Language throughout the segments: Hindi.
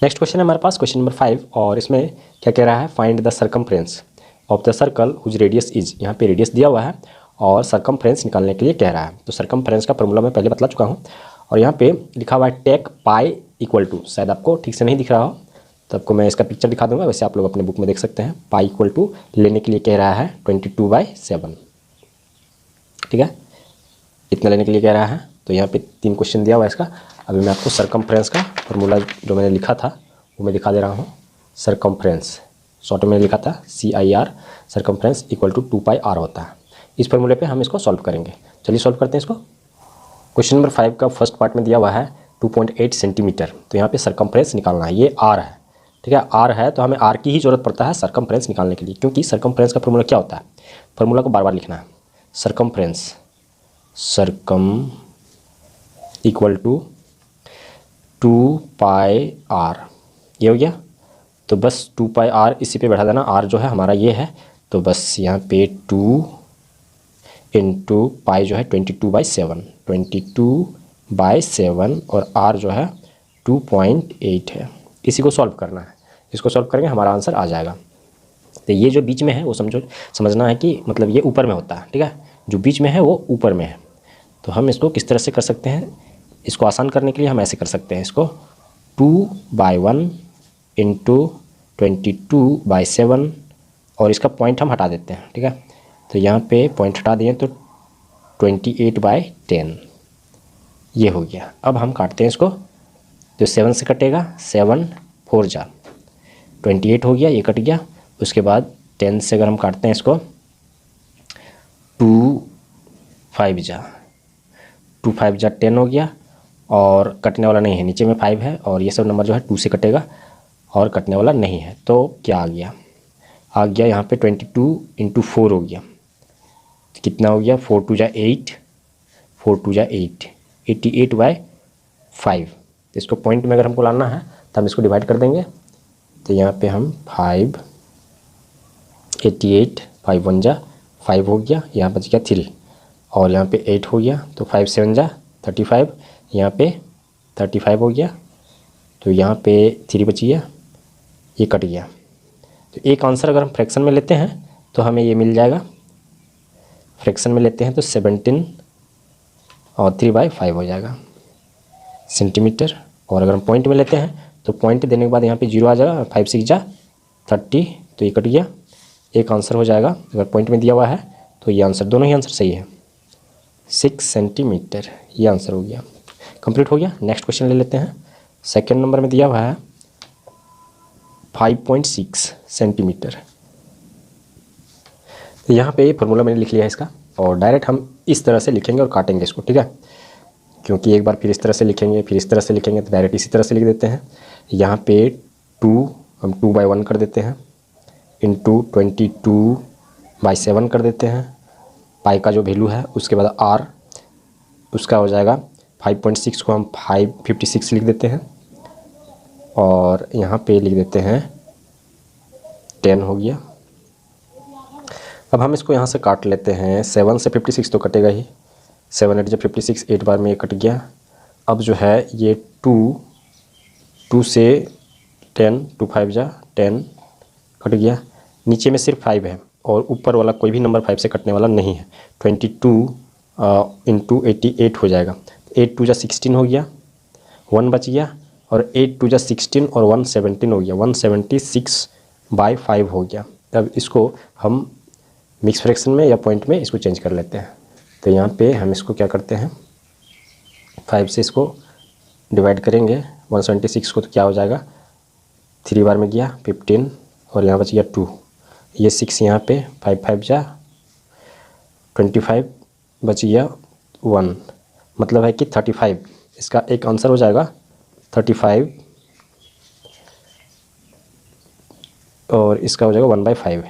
नेक्स्ट क्वेश्चन है हमारे पास क्वेश्चन नंबर 5 और इसमें क्या कह रहा है, find the circumference of the circle whose radius is. यहाँ पे रेडियस दिया हुआ है और सर्कमफ्रेंस निकालने के लिए कह रहा है। तो सर्कमफ्रेंस का फॉर्मूला मैं पहले बतला चुका हूँ और यहाँ पे लिखा हुआ है टेक पाई इक्वल टू, शायद आपको ठीक से नहीं दिख रहा हो तो आपको मैं इसका पिक्चर दिखा दूंगा, वैसे आप लोग अपने बुक में देख सकते हैं। पाई इक्वल टू लेने के लिए कह रहा है 22/7, ठीक है, इतना लेने के लिए कह रहा है। तो यहाँ पे 3 क्वेश्चन दिया हुआ है इसका। अभी मैं आपको सर्कमफ्रेंस का फॉर्मूला जो मैंने लिखा था वो मैं दिखा दे रहा हूँ। सर्कमफ्रेंस शॉर्ट में लिखा था CIR, circumference equal to 2πr होता है। इस फॉर्मूले पे हम इसको सॉल्व करेंगे। चलिए सॉल्व करते हैं इसको। क्वेश्चन नंबर 5 का फर्स्ट पार्ट में दिया हुआ है 2.8 सेंटीमीटर। तो यहाँ पे सर्कमफ्रेंस निकालना है, ये R है, ठीक है, R है तो हमें R की ही जरूरत पड़ता है सर्कमफ्रेंस निकालने के लिए, क्योंकि सर्कमफ्रेंस का फॉर्मूला क्या होता है, फॉर्मूला को बार बार लिखना है। Circumference circum equal to 2πr, ये हो गया। तो बस 2πr इसी पे बैठा देना, r जो है हमारा ये है, तो बस यहाँ पे 2 इंटू पाई जो है 22/7, 22/7 और r जो है 2.8 है। इसी को सॉल्व करना है, इसको सॉल्व करेंगे हमारा आंसर आ जाएगा। तो ये जो बीच में है वो समझना है कि मतलब ये ऊपर में होता है, ठीक है, जो बीच में है वो ऊपर में है। तो हम इसको किस तरह से कर सकते हैं, इसको आसान करने के लिए हम ऐसे कर सकते हैं, इसको 2/1 इंटू 22/7 और इसका पॉइंट हम हटा देते हैं, ठीक है। तो यहाँ पे पॉइंट हटा दिए तो 28/10 ये हो गया। अब हम काटते हैं इसको, तो 7 से कटेगा, 7 4 जा 28 हो गया, ये कट गया। उसके बाद 10 से अगर हम काटते हैं इसको 2 5 जा 10 हो गया और कटने वाला नहीं है, नीचे में 5 है और ये सब नंबर जो है 2 से कटेगा और कटने वाला नहीं है। तो क्या आ गया यहाँ पे 22 इंटू 4 हो गया, तो कितना हो गया, 4 2 जा 8, 4 2 जा 8, 88/5। तो इसको पॉइंट में अगर हमको लाना है तो हम इसको डिवाइड कर देंगे। तो यहाँ पे हम 5 88 5 1 जा 5 हो गया, यहाँ बच गया 3 और यहाँ पे 8 हो गया, तो 5 7 जा 35, यहाँ पे 35 हो गया, तो यहाँ पे 3 बच गया, ये कट गया। तो एक आंसर अगर हम फ्रैक्शन में लेते हैं तो हमें ये मिल जाएगा, फ्रैक्शन में लेते हैं तो 17 और 3/5 हो जाएगा सेंटीमीटर। और अगर हम पॉइंट में लेते हैं तो पॉइंट देने के बाद यहाँ पे 0 आ जाएगा, 5 6 जा 30, तो ये कट गया, एक आंसर हो जाएगा। अगर पॉइंट में दिया हुआ है तो ये आंसर, दोनों ही आंसर सही है, 6 सेंटीमीटर, ये आंसर हो गया, कंप्लीट हो गया। नेक्स्ट क्वेश्चन ले लेते हैं। सेकेंड नंबर में दिया हुआ है 5.6 सेंटीमीटर। तो यहाँ पे फॉर्मूला मैंने लिख लिया है इसका और डायरेक्ट हम इस तरह से लिखेंगे और काटेंगे इसको, ठीक है, क्योंकि एक बार फिर इस तरह से लिखेंगे फिर इस तरह से लिखेंगे तो डायरेक्ट इसी तरह से लिख देते हैं। यहाँ पे 2 हम 2/1 कर देते हैं इंटू 22/7 कर देते हैं, पाई का जो वैल्यू है, उसके बाद r उसका हो जाएगा 5.6 को हम 556 लिख देते हैं और यहाँ पे लिख देते हैं 10 हो गया। अब हम इसको यहाँ से काट लेते हैं, 7 से 56 तो कटेगा ही, 7 8 जब 56, 8 बार में ये कट गया। अब जो है ये 2 से 10, 2 5 जा 10 कट गया, नीचे में सिर्फ 5 है और ऊपर वाला कोई भी नंबर 5 से कटने वाला नहीं है। 22 इंटू 88 हो जाएगा, 8 2 जा 16 हो गया, 1 बच गया और 8 2 जा 16 और 1 17 हो गया, 176/5 हो गया। अब इसको हम मिक्स फ्रैक्शन में या पॉइंट में इसको चेंज कर लेते हैं। तो यहाँ पे हम इसको क्या करते हैं, 5 से इसको डिवाइड करेंगे 176 को, तो क्या हो जाएगा, 3 बार में गया 15 और यहाँ बच गया 2, ये 6 यहाँ पे 5 5 जा 25 बच गया 1, मतलब है कि 35, इसका एक आंसर हो जाएगा 35 और इसका हो जाएगा 1/5,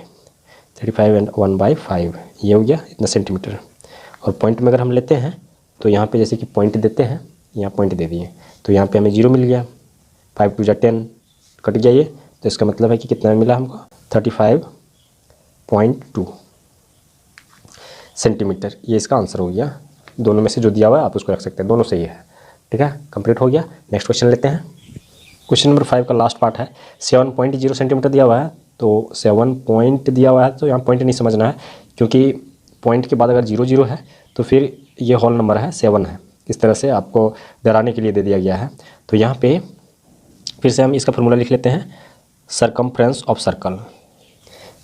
35 एंड 1/5, ये हो गया इतना सेंटीमीटर। और पॉइंट में अगर हम लेते हैं तो यहाँ पे जैसे कि पॉइंट देते हैं, यहाँ पॉइंट दे दिए तो यहाँ पे हमें 0 मिल गया, 5 2 जा 10 कट गया ये, तो इसका मतलब है कि कितना मिला हमको, 35.2 सेंटीमीटर, ये इसका आंसर हो गया। दोनों में से जो दिया हुआ है आप उसको रख सकते हैं, दोनों सही है, ठीक है, कंप्लीट हो गया। नेक्स्ट क्वेश्चन लेते हैं। क्वेश्चन नंबर 5 का लास्ट पार्ट है। 7.0 सेंटीमीटर दिया हुआ है, तो 7 पॉइंट दिया हुआ है तो यहाँ पॉइंट नहीं समझना है, क्योंकि पॉइंट के बाद अगर 0 है तो फिर ये होल नंबर है 7 है। इस तरह से आपको डराने के लिए दे दिया गया है। तो यहाँ पे फिर से हम इसका फॉर्मूला लिख लेते हैं, सरकमफ्रेंस ऑफ सर्कल,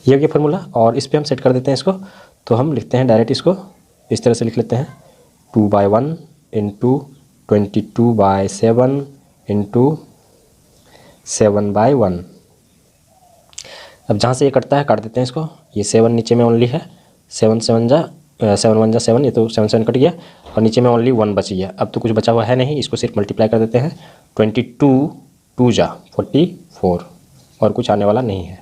ये हो गया फॉर्मूला। और इस पर हम सेट कर देते हैं इसको। तो हम लिखते हैं डायरेक्ट इसको इस तरह से लिख लेते हैं, 2/1 इंटू 22/7 इंटू 7/1। अब जहाँ से ये कटता है काट देते हैं इसको। ये 7 नीचे में ओनली है, 7 1 जा 7, ये तो 7 7 कट गया और नीचे में ओनली 1 बच गया। अब तो कुछ बचा हुआ है नहीं, इसको सिर्फ मल्टीप्लाई कर देते हैं। 22 2 जा 44 और कुछ आने वाला नहीं है,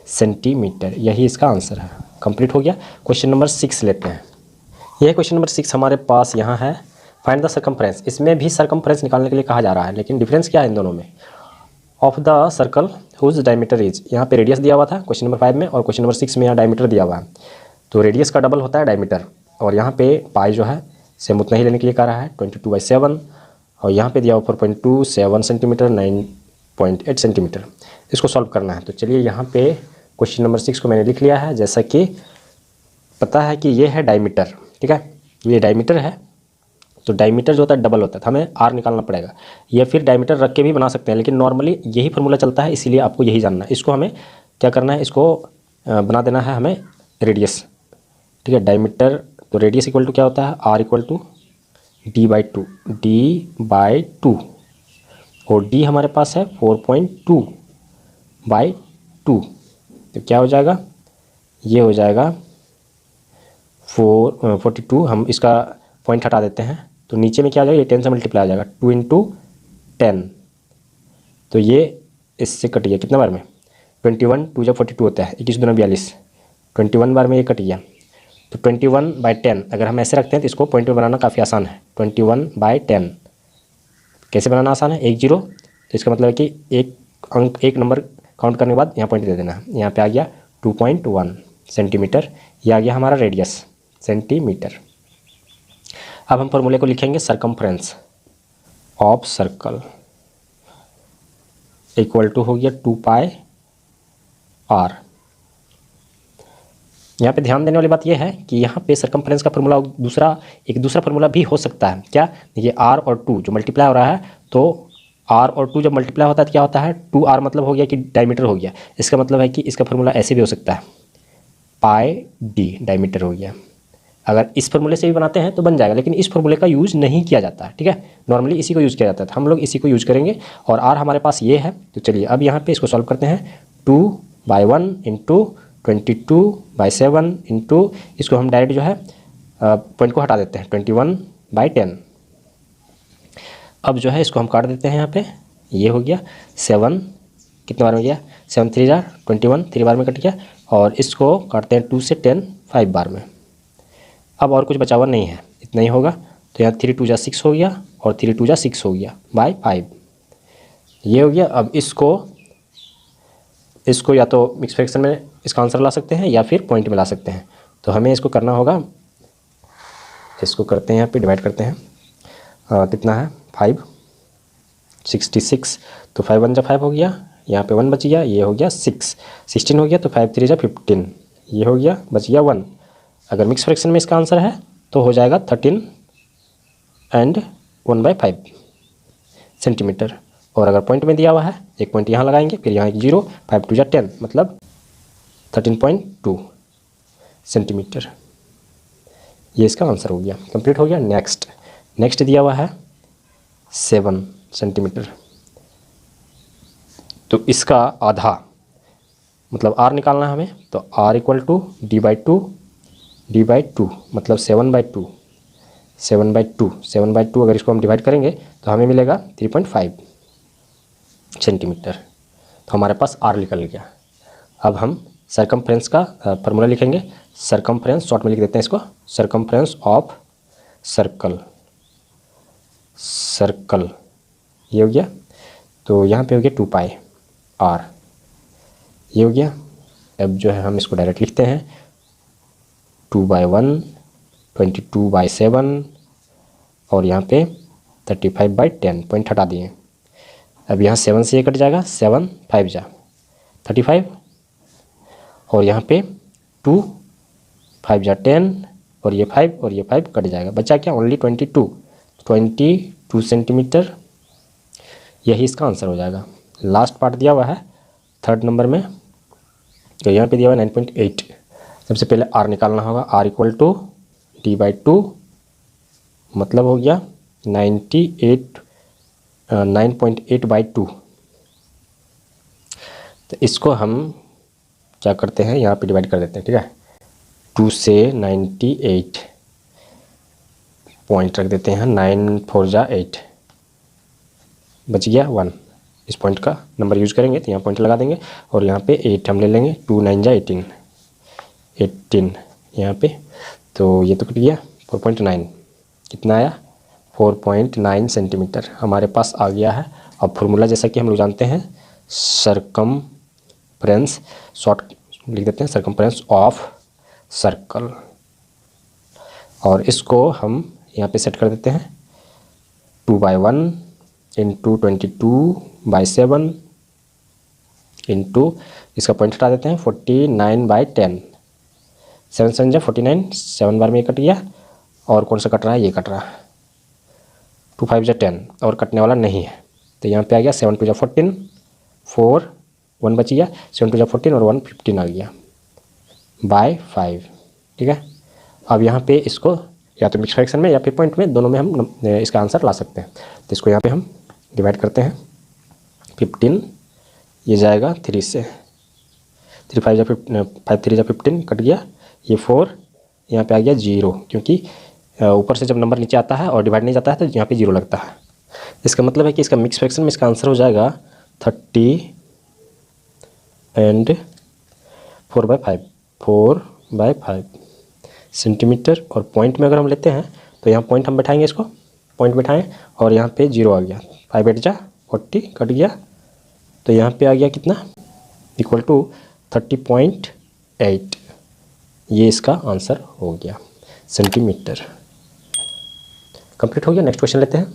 सेंटीमीटर। यही इसका आंसर है। कंप्लीट हो गया। क्वेश्चन नंबर 6 लेते हैं। यह क्वेश्चन नंबर 6 हमारे पास यहाँ है, फाइंड द सरकमफ्रेंस। इसमें भी सरकमफ्रेंस निकालने के लिए कहा जा रहा है, लेकिन डिफरेंस क्या है इन दोनों में। Of the circle whose diameter is, यहाँ पे रेडियस दिया हुआ था क्वेश्चन नंबर 5 में, और क्वेश्चन नंबर 6 में यहाँ डायमीटर दिया हुआ है। तो रेडियस का डबल होता है डायमीटर, और यहाँ पे पाई जो है सेम उतना ही लेने के लिए कह रहा है, 22/7, और यहाँ पे दिया हुआ 4.27 सेंटीमीटर, 9.8 सेंटीमीटर। इसको सॉल्व करना है। तो चलिए यहाँ पे क्वेश्चन नंबर 6 को मैंने लिख लिया है। जैसा कि पता है कि ये है डायमीटर, ठीक है, ये डायमीटर है। तो डायमीटर जो होता है डबल होता है, तो हमें आर निकालना पड़ेगा, या फिर डायमीटर रख के भी बना सकते हैं, लेकिन नॉर्मली यही फार्मूला चलता है, इसीलिए आपको यही जानना है। इसको हमें क्या करना है, इसको बना देना है हमें रेडियस, ठीक है। डायमीटर तो रेडियस इक्वल टू क्या होता है, आर इक्वल टू d/2 और d हमारे पास है 4.2/2। तो क्या हो जाएगा, ये हो जाएगा 42। हम इसका पॉइंट हटा देते हैं, तो नीचे में क्या आ जाएगा, ये 10 से मल्टीप्लाई आ जाएगा, 2 × 10। तो ये इससे कट गया कितना बार में, 21 2 जब 42 होता है, 21 दूना 42, 21 बार में ये कट गया। तो 21/10 अगर हम ऐसे रखते हैं तो इसको पॉइंट में बनाना काफ़ी आसान है। 21/10 कैसे बनाना आसान है, 1 0, तो इसका मतलब है कि एक नंबर काउंट करने के बाद यहाँ पॉइंट दे देना है। यहाँ पे आ गया 2.1 सेंटीमीटर, ये आ गया हमारा रेडियस सेंटीमीटर। अब हम फॉर्मूले को लिखेंगे, circumference of circle equal to हो गया 2πr। यहाँ पे ध्यान देने वाली बात यह है कि यहाँ पे सरकमफ्रेंस का फॉर्मूला एक दूसरा फॉर्मूला भी हो सकता है। क्या, ये r और 2 जो मल्टीप्लाई हो रहा है, तो r और 2 जब मल्टीप्लाई होता है तो क्या होता है, 2r मतलब हो गया कि डायमीटर हो गया। इसका मतलब है कि इसका फॉर्मूला ऐसे भी हो सकता है, πd डायमीटर हो गया। अगर इस फॉर्मूले से भी बनाते हैं तो बन जाएगा, लेकिन इस फॉर्मूले का यूज़ नहीं किया जाता है, ठीक है। नॉर्मली इसी को यूज़ किया जाता है, तो हम लोग इसी को यूज़ करेंगे। और r हमारे पास ये है। तो चलिए अब यहाँ पे इसको सॉल्व करते हैं, 2/1 इंटू 22/7 इंटू, इसको हम डायरेक्ट जो है पॉइंट को हटा देते हैं, 21/10। अब जो है इसको हम काट देते हैं यहाँ पे, ये हो गया 7 कितने बार में गया, 7 3 जा 21, 3 बार में कट गया। और इसको काटते हैं 2 से 10 5 बार में। अब और कुछ बचा हुआ नहीं है, इतना ही होगा। तो यहाँ 3 2 जा 6 हो गया और 3 2 जा 6 हो गया बाय 5, ये हो गया। अब इसको या तो मिक्स फ्रैक्शन में इसका आंसर ला सकते हैं या फिर पॉइंट में ला सकते हैं। तो हमें इसको करना होगा, इसको करते हैं यहाँ पे डिवाइड करते हैं, कितना है 5 66। तो 5 1 जा 5 हो गया, यहाँ पे 1 बच गया, ये हो गया 6 16 हो गया। तो 5 3 जा 15, ये हो गया, बच गया 1। अगर मिक्स फ्रैक्शन में इसका आंसर है तो हो जाएगा 13 and 1/5 सेंटीमीटर। और अगर पॉइंट में दिया हुआ है, एक पॉइंट यहाँ लगाएंगे, फिर यहाँ एक 0, 5 2 जा 10 मतलब 13.2 सेंटीमीटर। ये इसका आंसर हो गया, कंप्लीट हो गया। नेक्स्ट दिया हुआ है 7 सेंटीमीटर। तो इसका आधा मतलब r निकालना है हमें। तो r इक्वल टू d/2 मतलब 7/2 7/2 अगर इसको हम डिवाइड करेंगे तो हमें मिलेगा 3.5 सेंटीमीटर। तो हमारे पास r निकल गया। अब हम सरकमफ्रेंस का फार्मूला लिखेंगे। सरकमफ्रेंस शॉर्ट में लिख देते हैं इसको, सरकमफ्रेंस ऑफ सर्कल ये हो गया। तो यहाँ पे हो गया 2πr, ये हो गया। अब जो है हम इसको डायरेक्ट लिखते हैं, 2/1 22/7 और यहाँ पे 35/10, पॉइंट हटा दिए। अब यहाँ 7 से ये कट जाएगा, 7 5 जा 35, और यहाँ पे 2 5 जा 10, और ये 5 और ये 5 कट जाएगा, बचा क्या ओनली 22 सेंटीमीटर। यही इसका आंसर हो जाएगा। लास्ट पार्ट दिया हुआ है 3rd नंबर में, तो यहाँ पे दिया हुआ है 9.8। सबसे पहले R निकालना होगा, R इक्वल टू D/2, मतलब हो गया 9.8/2। तो इसको हम क्या करते हैं, यहाँ पे डिवाइड कर देते हैं, ठीक है। 2 से 98 पॉइंट रख देते हैं, 9 4 जा 8, बच गया 1। इस पॉइंट का नंबर यूज़ करेंगे तो यहाँ पॉइंट लगा देंगे, और यहाँ पे 8 हम ले लेंगे, 2 9 जा 18 यहाँ पे, तो ये तो कट गया 4.9। कितना आया 4.9 सेंटीमीटर हमारे पास आ गया है। अब फॉर्मूला जैसा कि हम लोग जानते हैं, सरकमफ्रेंस, शॉर्ट लिख देते हैं, सरकमफ्रेंस ऑफ सर्कल, और इसको हम यहाँ पे सेट कर देते हैं 2/1 इंटू 22/7 इंटू, इसका पॉइंट हटा देते हैं 49/10, 7 7 जा 49, 7 बार में ये कट गया, और कौन सा कट रहा है, ये कट रहा है, 2 5 जा 10, और कटने वाला नहीं है, तो यहाँ पे आ गया 7 2 जा 14, 4 1 बच गया, 7 2 जा 14 और 1 15 आ गया बाय 5, ठीक है। अब यहाँ पे इसको या तो मिक्स फ्रैक्शन में या फिर पॉइंट में, दोनों में हम इसका आंसर ला सकते हैं। तो इसको यहाँ पे हम डिवाइड करते हैं, 15 ये जाएगा 3 से, 3 5 जा 5 3 जा 15 कट गया, ये 4 यहाँ पे आ गया 0, क्योंकि ऊपर से जब नंबर नीचे आता है और डिवाइड नहीं जाता है तो यहाँ पे 0 लगता है। इसका मतलब है कि इसका मिक्स फ्रैक्शन में इसका आंसर हो जाएगा 30 एंड 4/5 सेंटीमीटर। और पॉइंट में अगर हम लेते हैं तो यहाँ पॉइंट हम बैठाएंगे, इसको पॉइंट बैठाएं, और यहाँ पे 0 आ गया, 5 8 जा 40 कट गया, तो यहाँ पे आ गया कितना, इक्वल टू 30.8। ये इसका आंसर हो गया, सेंटीमीटर। कंप्लीट हो गया। नेक्स्ट क्वेश्चन लेते हैं।